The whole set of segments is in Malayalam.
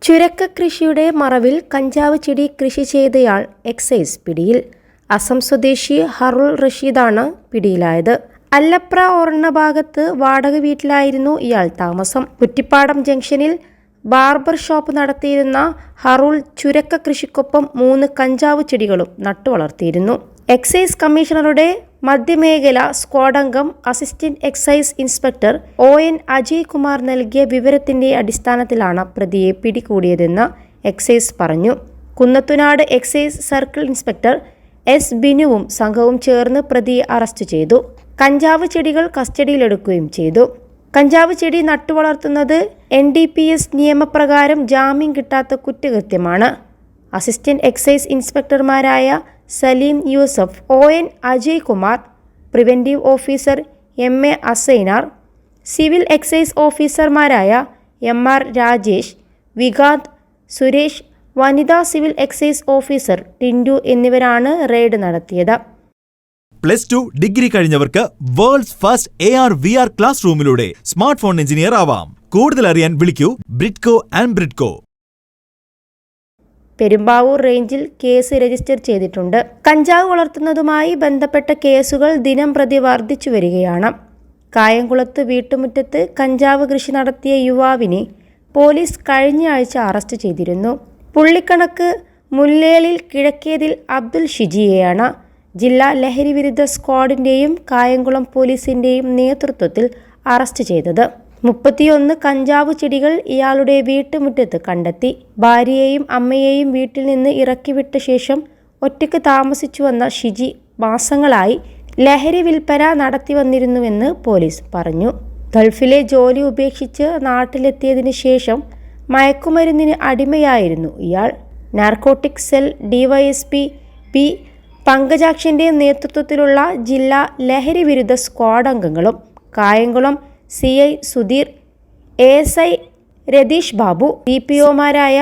ചുരക്ക കൃഷിയുടെ മറവിൽ കഞ്ചാവ് ചെടി കൃഷി ചെയ്തയാൾ എക്സൈസ് പിടിയിൽ. അസം സ്വദേശി ഹറുൾ റഷീദാണ് പിടിയിലായത്. അല്ലപ്ര ഒറണ്ണ ഭാഗത്ത് വാടക വീട്ടിലായിരുന്നു ഇയാൾ താമസം. കുറ്റിപ്പാടം ജംഗ്ഷനിൽ ബാർബർ ഷോപ്പ് നടത്തിയിരുന്ന ഹറുൾ ചുരക്ക കൃഷിക്കൊപ്പം 3 കഞ്ചാവ് ചെടികളും നട്ടുവളർത്തിയിരുന്നു. എക്സൈസ് കമ്മീഷണറുടെ മധ്യമേഖല സ്ക്വാഡംഗം assistant excise inspector ON Ajay Kumar നൽകിയ വിവരത്തിന്റെ അടിസ്ഥാനത്തിലാണ് പ്രതിയെ പിടികൂടിയതെന്ന് എക്സൈസ് പറഞ്ഞു. Kunnathunad excise circle inspector S ബിനുവും സംഘവും ചേർന്ന് പ്രതിയെ അറസ്റ്റ് ചെയ്തു. കഞ്ചാവ് ചെടികൾ കസ്റ്റഡിയിലെടുക്കുകയും ചെയ്തു. കഞ്ചാവ് ചെടി നട്ടുവളർത്തുന്നത് NDPS നിയമപ്രകാരം ജാമ്യം കിട്ടാത്ത കുറ്റകൃത്യമാണ്. അസിസ്റ്റന്റ് എക്സൈസ് ഇൻസ്പെക്ടർമാരായ Salim Yusuf, ON Ajay Kumar, preventive officer MA Asainar, civil excise ഓഫീസർമാരായ MR രാജേഷ്, വികാന്ത്, സുരേഷ്, വനിതാ സിവിൽ എക്സൈസ് ഓഫീസർ ടിൻഡു എന്നിവരാണ് റെയ്ഡ് നടത്തിയത്. +2 ഡിഗ്രി കഴിഞ്ഞവർക്ക് വേൾഡ്സ് ഫസ്റ്റ് AR/VR ക്ലാസ് റൂമിലൂടെ സ്മാർട്ട് ഫോൺ എഞ്ചിനീയർ ആവാം. കൂടുതൽ അറിയാൻ വിളിക്കൂ ബ്രിഡ്കോ ആൻഡ് ബ്രിഡ്കോ. പെരുമ്പാവൂർ റേഞ്ചിൽ കേസ് രജിസ്റ്റർ ചെയ്തിട്ടുണ്ട്. കഞ്ചാവ് വളർത്തുന്നതുമായി ബന്ധപ്പെട്ട കേസുകൾ ദിനംപ്രതി വർദ്ധിച്ചു വരികയാണ്. കായംകുളത്ത് വീട്ടുമുറ്റത്ത് കഞ്ചാവ് കൃഷി നടത്തിയ യുവാവിനെ പോലീസ് കഴിഞ്ഞ ആഴ്ച അറസ്റ്റ് ചെയ്തിരുന്നു. പുള്ളിക്കണക്ക് മുല്ലേലിൽ കിഴക്കേതിൽ അബ്ദുൽ ഷിജിയെയാണ് ജില്ലാ ലഹരി വിരുദ്ധ സ്ക്വാഡിന്റെയും കായംകുളം പോലീസിന്റെയും നേതൃത്വത്തിൽ അറസ്റ്റ് ചെയ്തത്. 31 കഞ്ചാവ് ചെടികൾ ഇയാളുടെ വീട്ടുമുറ്റത്ത് കണ്ടെത്തി. ഭാര്യയെയും അമ്മയെയും വീട്ടിൽ നിന്ന് ഇറക്കിവിട്ട ശേഷം ഒറ്റയ്ക്ക് താമസിച്ചു വന്ന ഷിജി മാസങ്ങളായി ലഹരി വിൽപ്പന നടത്തി വന്നിരുന്നുവെന്ന് പോലീസ് പറഞ്ഞു. ഗൾഫിലെ ജോലി ഉപേക്ഷിച്ച് നാട്ടിലെത്തിയതിന് ശേഷം മയക്കുമരുന്നിന് അടിമയായിരുന്നു ഇയാൾ. നാർക്കോട്ടിക് സെൽ DYSP P പങ്കജാക്ഷന്റെ നേതൃത്വത്തിലുള്ള ജില്ലാ ലഹരി വിരുദ്ധ സ്ക്വാഡ് അംഗങ്ങളും കായംകുളം CI സുധീർ, ASI രതീഷ് ബാബു, DPOമാരായ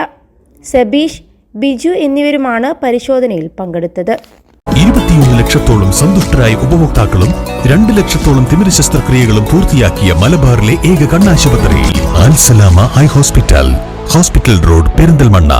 സബീഷ്, ബിജു എന്നിവരുമാണ് പരിശോധനയിൽ പങ്കെടുത്തത്. 21 ലക്ഷത്തോളം സന്തുഷ്ടരായ ഉപഭോക്താക്കളും 2 ലക്ഷത്തോളം തിമിര ശസ്ത്രക്രിയകളും പൂർത്തിയാക്കിയ മലബാറിലെ ഏക കണ്ണാശുപത്രി അൽ സലാമ ഹൈ ഹോസ്പിറ്റൽ റോഡ്, പെരിന്തൽമണ്ണ.